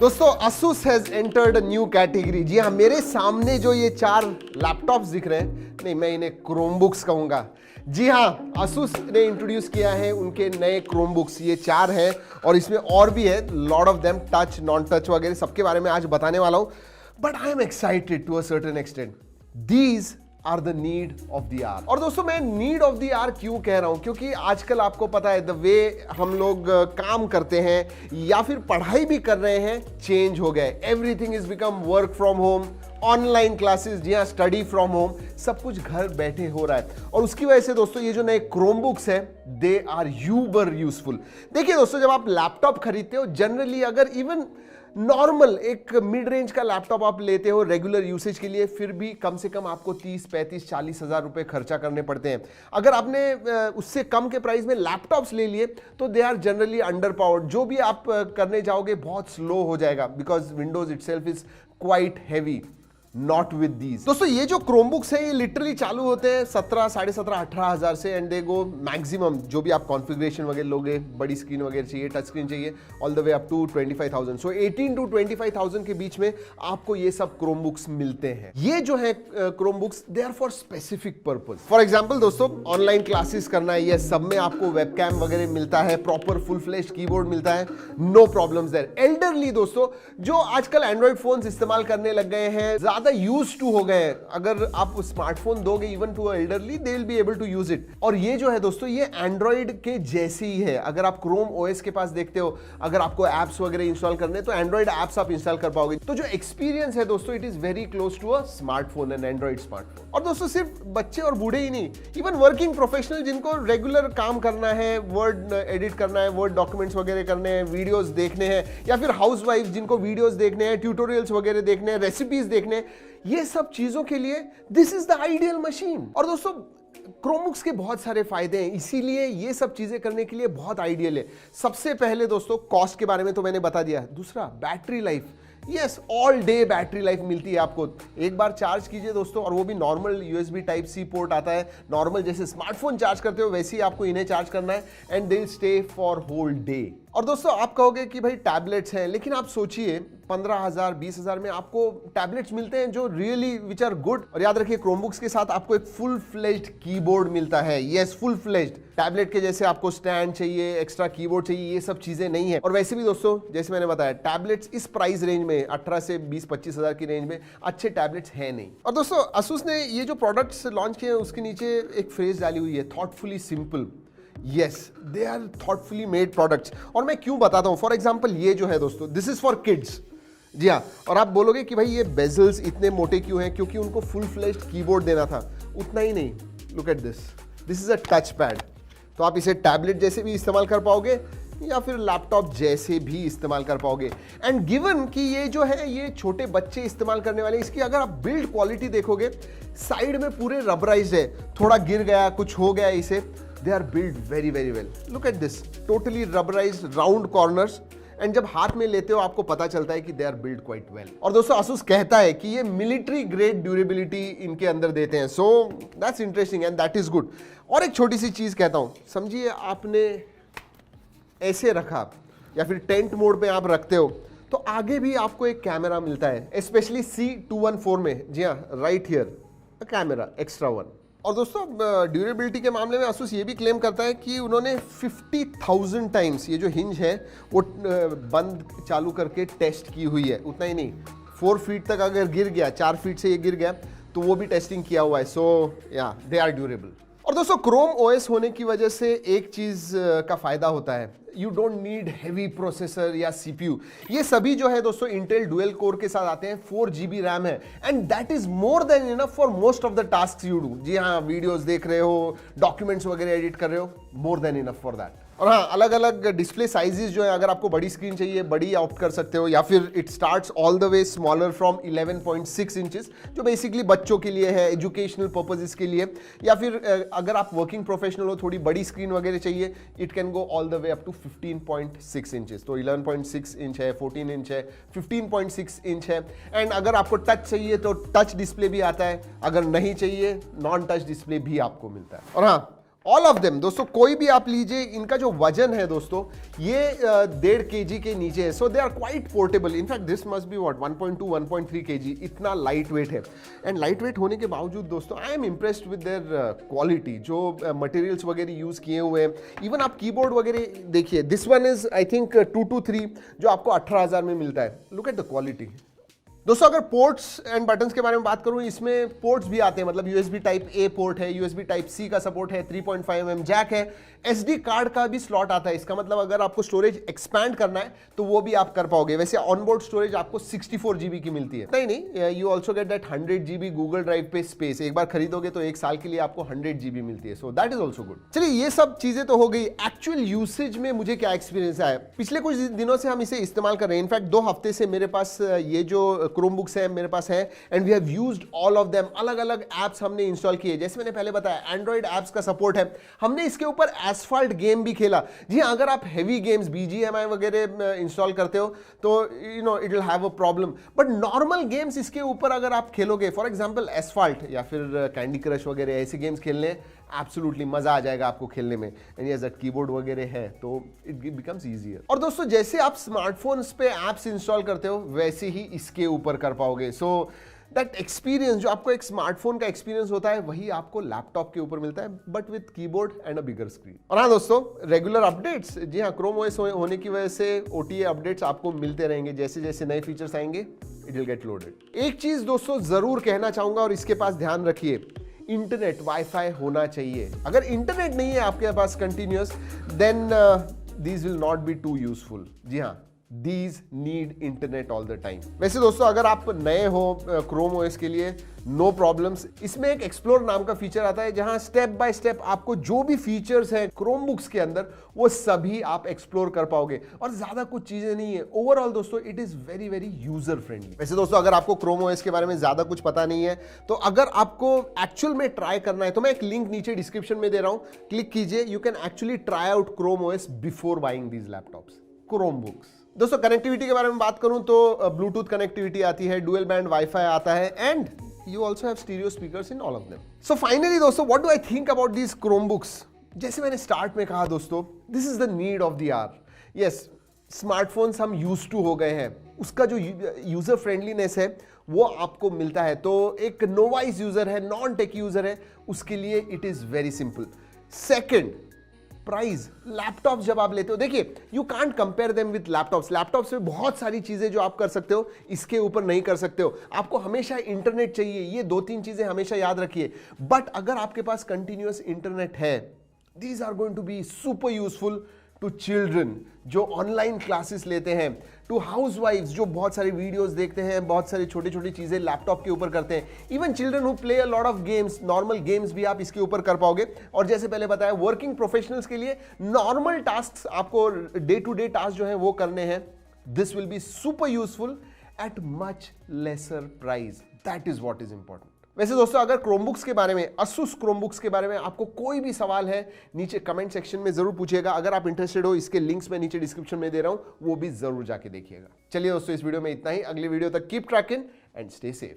दोस्तों Asus has entered a new category। जी हाँ, मेरे सामने जो ये 4 लैपटॉप्स दिख रहे हैं, नहीं मैं इन्हें क्रोमबुक्स कहूंगा। जी हाँ, Asus ने इंट्रोड्यूस किया है उनके नए क्रोमबुक्स, ये 4 हैं और इसमें और भी है, lot of them, touch non touch वगैरह सबके बारे में आज बताने वाला हूं। But I am excited to a certain extent, these are the need of the hour. और दोस्तों मैं नीड ऑफ द आवर क्यों कह रहा हूं, क्योंकि आजकल आपको पता है द वे हम लोग काम करते हैं या फिर पढ़ाई भी कर रहे हैं चेंज हो गए। Everything is become work from home, online classes, जी हाँ, स्टडी फ्रॉम होम, सब कुछ घर बैठे हो रहा है। और उसकी वजह से दोस्तों ये जो नए क्रोमबुक्स हैं दे आर यूबर यूजफुल। देखिए दोस्तों, जब आप लैपटॉप खरीदते हो जनरली, अगर इवन नॉर्मल एक मिड रेंज का लैपटॉप आप लेते हो रेगुलर यूसेज के लिए, फिर भी कम से कम आपको 30, 35, 40 हजार रुपए खर्चा करने पड़ते हैं। अगर आपने उससे कम के प्राइस में लैपटॉप्स ले लिए तो they are generally under powered. जो भी आप करने जाओगे बहुत स्लो हो जाएगा, because windows itself is quite heavy, not with these. दोस्तों ये जो क्रोमबुक्स है ये लिटरली चालू होते हैं 17, 17.5, 18 हजार से, एंड दे गो मैक्सिमम जो भी आप कॉन्फ़िगरेशन वगैरह लोगे, बड़ी स्क्रीन वगैरह चाहिए, टच स्क्रीन चाहिए, all the way up to 25,000। So 18 to 25,000 के बीच में आपको ये सब क्रोमबुक्स मिलते हैं। ये जो है Chromebooks they are for specific purpose. For example दोस्तों, ऑनलाइन क्लासेस करना है, ये सब में आपको वेबकैम वगैरह मिलता है, प्रॉपर फुल फ्लेश्ड कीबोर्ड मिलता है, नो प्रॉब्लम्स देयर। एल्डरली दोस्तों जो आजकल एंड्रॉइड फोन्स इस्तेमाल करने लग गए हैं, ज्यादा यूज टू हो गए, अगर आप स्मार्टफोन दोगे even to elderly they will be able to use it. और ये जो है दोस्तों ये एंड्रॉइड के जैसे ही है। अगर आप क्रोम ओएस के पास देखते हो, अगर आपको एप्स वगैरह इंस्टॉल करने तो एंड्रॉइड एप्स आप इंस्टॉल कर पाओगे। तो जो एक्सपीरियंस है दोस्तों it is very close to a smartphone, an android smartphone. और दोस्तों सिर्फ बच्चे और बूढ़े ही नहीं, इवन वर्किंग प्रोफेशनल जिनको रेगुलर काम करना है, वर्ड एडिट करना है, वर्ड डॉक्यूमेंट्स वगैरह करने हैं, वीडियोस देखने हैं, या फिर हाउसवाइफ जिनको वीडियोस देखने हैं, ट्यूटोरियल्स वगैरह देखने हैं, रेसिपीज देखने हैं, ये सब चीजों के लिए this is the ideal machine. और दोस्तों क्रोमबुक्स के बहुत सारे फायदे हैं, इसीलिए ये सब चीजें करने के लिए बहुत आइडियल है। सबसे पहले दोस्तों कॉस्ट के बारे में तो मैंने बता दिया। दूसरा battery life, yes, all day battery life मिलती है आपको। एक बार चार्ज कीजिए दोस्तों, और वो भी normal USB type C port आता है, नॉर्मल जैसे स्मार्टफोन चार्ज करते हो वैसे ही आपको इन्हें चार्ज करना है, and they will stay for whole day. और दोस्तों आप कहोगे कि भाई टैबलेट्स हैं, लेकिन आप सोचिए 15,000, 20,000 में आपको टैबलेट्स मिलते हैं जो रियली विच आर गुड। और याद रखिए क्रोमबुक्स के साथ आपको एक फुल फ्लेज्ड कीबोर्ड मिलता है, यस, फुल फ्लेज्ड। टैबलेट के जैसे आपको स्टैंड चाहिए, एक्स्ट्रा कीबोर्ड चाहिए, ये सब चीजें नहीं है। और वैसे भी दोस्तों जैसे मैंने बताया, टैबलेट्स इस प्राइस रेंज में 18 से 20-25 हजार की रेंज में अच्छे टैबलेट्स हैं नहीं। और दोस्तों Asus ने ये जो प्रोडक्ट्स लॉन्च किए हैं उसके नीचे एक फ्रेज डाली हुई है, thoughtfully simple. Yes, they are thoughtfully made products. और मैं क्यों बताता हूं, फॉर एग्जाम्पल ये जो है दोस्तों, दिस इज फॉर किड्स। जी हाँ, और आप बोलोगे कि भाई ये बेजल्स इतने मोटे क्यों हैं, क्योंकि उनको फुल फ्लेश्ड कीबोर्ड देना था। उतना ही नहीं, look at this, this is a touch pad. तो आप इसे टैबलेट जैसे भी इस्तेमाल कर पाओगे या फिर लैपटॉप जैसे भी इस्तेमाल कर पाओगे। एंड गिवन कि ये जो है ये छोटे बच्चे इस्तेमाल करने वाले, इसकी अगर आप बिल्ड क्वालिटी देखोगे, साइड में पूरे रबराइज्ड है, थोड़ा गिर गया, कुछ हो गया इसे, they are built very very well. Look at this, totally rubberized round corners, and जब हाथ में लेते हो आपको पता चलता है कि they are built quite well. और दोस्तों Asus कहता है कि ये military grade durability इनके अंदर देते हैं, so that's interesting and that is good. और एक छोटी सी चीज कहता हूं, समझिए आपने ऐसे रखा या फिर टेंट मोड पे आप रखते हो, तो आगे भी आपको एक कैमरा मिलता है, स्पेशली C214 में। जी हाँ, right here camera extra one. और दोस्तों ड्यूरेबिलिटी के मामले में Asus ये भी क्लेम करता है कि उन्होंने 50,000 टाइम्स ये जो हिंज है वो बंद चालू करके टेस्ट की हुई है। उतना ही नहीं, 4 फीट तक अगर गिर गया, 4 फीट से ये गिर गया तो वो भी टेस्टिंग किया हुआ है। सो या दे आर ड्यूरेबल। और दोस्तों क्रोम ओएस होने की वजह से एक चीज का फायदा होता है, you don't need heavy processor या सीपीयू। ये सभी जो है दोस्तों इंटेल डुअल कोर के साथ आते हैं, 4 GB रैम है, and that is more than enough for most of the task you do. जी हाँ, वीडियोस देख रहे हो, डॉक्यूमेंट्स वगैरह एडिट कर रहे हो, मोर देन इनफ फॉर दैट। और हाँ, अलग अलग डिस्प्ले साइजेस जो है, अगर आपको बड़ी स्क्रीन चाहिए बड़ी ऑप्ट कर सकते हो, या फिर it starts all the way smaller from 11.6 inches, जो बेसिकली बच्चों के लिए है, एजुकेशनल पर्पसेस के लिए, या फिर अगर आप वर्किंग प्रोफेशनल हो, थोड़ी बड़ी स्क्रीन वगैरह चाहिए, it can go all the way up to 15.6 inches. तो 11.6 इंच है, 14 इंच है, 15.6 इंच है। एंड अगर आपको टच चाहिए तो टच डिस्प्ले भी आता है, अगर नहीं चाहिए नॉन टच डिस्प्ले भी आपको मिलता है। और हाँ, ऑल ऑफ देम दोस्तों, कोई भी आप लीजिए, इनका जो वजन है दोस्तों ये 1.5 kg के नीचे है, so they are quite portable. In fact this must be what 1.2 1.3 kg, इतना लाइट वेट है। एंड लाइट वेट होने के बावजूद दोस्तों I am impressed with their quality, जो मटेरियल्स वगैरह यूज किए हुए हैं। इवन आप कीबोर्ड वगैरह देखिए, this one is I think 223 जो आपको 18,000 में मिलता है। लुक एट द क्वालिटी दोस्तों। अगर पोर्ट्स एंड बटन्स के बारे में बात करूं, इसमें पोर्ट्स भी आते हैं, मतलब यूएसबी टाइप ए पोर्ट है, यूएसबी टाइप सी का सपोर्ट है, 3.5mm जैक है, एसडी कार्ड का भी स्लॉट आता है। इसका मतलब अगर आपको स्टोरेज एक्सपैंड करना है तो वो भी आप कर पाओगे। वैसे ऑनबोर्ड स्टोरेज आपको 64 GB की मिलती है। नहीं, you also get that 100 GB Google drive पे स्पेस। एक बार खरीदोगे तो 1 साल के लिए आपको 100 GB मिलती है, so that is also good. चलिए, ये सब चीजें तो हो गई। एक्चुअल यूसेज में मुझे क्या एक्सपीरियंस आया, पिछले कुछ दिनों से हम इसे इस्तेमाल कर रहे हैं। इनफैक्ट 2 हफ्ते से मेरे पास ये जो क्रोमबुक्स है मेरे पास है, and we have used all of them. अलग अलग एप्स हमने इंस्टॉल किए, जैसे मैंने पहले बताया एंड्रॉइड एप्स का सपोर्ट है। हमने इसके ऊपर एसफाल्ट गेम भी खेला। जी हाँ, अगर आप हेवी गेम्स BGMI वगैरह इंस्टॉल करते हो तो you know it will have a problem, but normal games इसके ऊपर अगर आप खेलोगे, फॉर एग्जांपल एसफाल्ट या फिर कैंडी क्रश वगैरह ऐसे गेम्स खेलने, एब्सोल्युटली मजा आ जाएगा आपको खेलने में। एंड यस, दैट कीबोर्ड वगैरह है तो इट बिकम्स इजियर। और दोस्तों, जैसे आप स्मार्टफोन्स पे एप्स इंस्टॉल करते हो वैसे ही इसके ऊपर कर पाओगे। सो दैट एक्सपीरियंस जो आपको एक स्मार्टफोन का एक्सपीरियंस होता है वही आपको लैपटॉप के ऊपर मिलता है, but with keyboard and a bigger screen. और हाँ दोस्तों, रेगुलर अपडेट्स, जी हाँ, क्रोम ओएस होने की वजह से OTA अपडेट्स आपको मिलते रहेंगे। जैसे जैसे नए फीचर्स आएंगे इट विल गेट लोडेड। एक चीज दोस्तों जरूर कहना चाहूंगा और इसके पास ध्यान रखिए, इंटरनेट वाईफाई होना चाहिए। अगर इंटरनेट नहीं है आपके पास continuous, then these will not be too useful. जी हाँ, These need internet all the time। वैसे दोस्तों, अगर आप नए हो क्रोम ओएस के लिए, नो प्रॉब्लम्स। इसमें एक एक्सप्लोर नाम का फीचर आता है जहां स्टेप बाय स्टेप आपको जो भी फीचर्स हैं क्रोम बुक्स के अंदर वो सभी आप एक्सप्लोर कर पाओगे, और ज्यादा कुछ चीजें नहीं है। ओवरऑल दोस्तों it is very very user friendly. वैसे दोस्तों, अगर आपको क्रोम ओएस के बारे में ज्यादा कुछ पता नहीं है तो अगर आपको एक्चुअल में ट्राई करना है तो मैं एक लिंक नीचे डिस्क्रिप्शन में दे रहा हूं, क्लिक कीजिए। You can actually try out Chrome OS before buying these laptops. Chrome books दोस्तों, कनेक्टिविटी के बारे में बात करूं तो ब्लूटूथ कनेक्टिविटी आती है, डुअल बैंड वाईफाई आता है, and you also have stereo speakers in all of them. So finally दोस्तों, what do I think about these Chromebooks? जैसे मैंने स्टार्ट में कहा दोस्तों, this is the need of the hour. Yes, smartphones हम used to हो गए हैं, उसका जो यूजर फ्रेंडलीनेस है वो आपको मिलता है। तो एक नोवाइज यूजर है, नॉन टेक यूजर है, उसके लिए it is very simple. Second, price. Laptop जब आप लेते हो, देखिए you can't compare them with laptops. Laptops में बहुत सारी चीजें जो आप कर सकते हो इसके ऊपर नहीं कर सकते हो। आपको हमेशा इंटरनेट चाहिए, ये 2-3 चीजें हमेशा याद रखिए। बट अगर आपके पास कंटिन्यूअस इंटरनेट है, these are going to be super useful to children जो ऑनलाइन क्लासेस लेते हैं, टू हाउसवाइफ्स जो बहुत सारी वीडियोस देखते हैं, बहुत सारी छोटी छोटी चीजें लैपटॉप के ऊपर करते हैं, even children who play a lot of games, normal games भी आप इसके ऊपर कर पाओगे। और जैसे पहले बताया, वर्किंग प्रोफेशनल्स के लिए नॉर्मल टास्क, आपको डे टू डे टास्क जो है वो करने हैं, this will be super useful eight much laser price. That is what is important. वैसे दोस्तों, अगर क्रोमबुक्स के बारे में, Asus क्रोमबुक्स के बारे में आपको कोई भी सवाल है, नीचे कमेंट सेक्शन में जरूर पूछिएगा। अगर आप इंटरेस्टेड हो, इसके लिंक्स मैं नीचे डिस्क्रिप्शन में दे रहा हूं, वो भी जरूर जाके देखिएगा। चलिए दोस्तों, इस वीडियो में इतना ही। अगले वीडियो तक keep trekking and stay safe.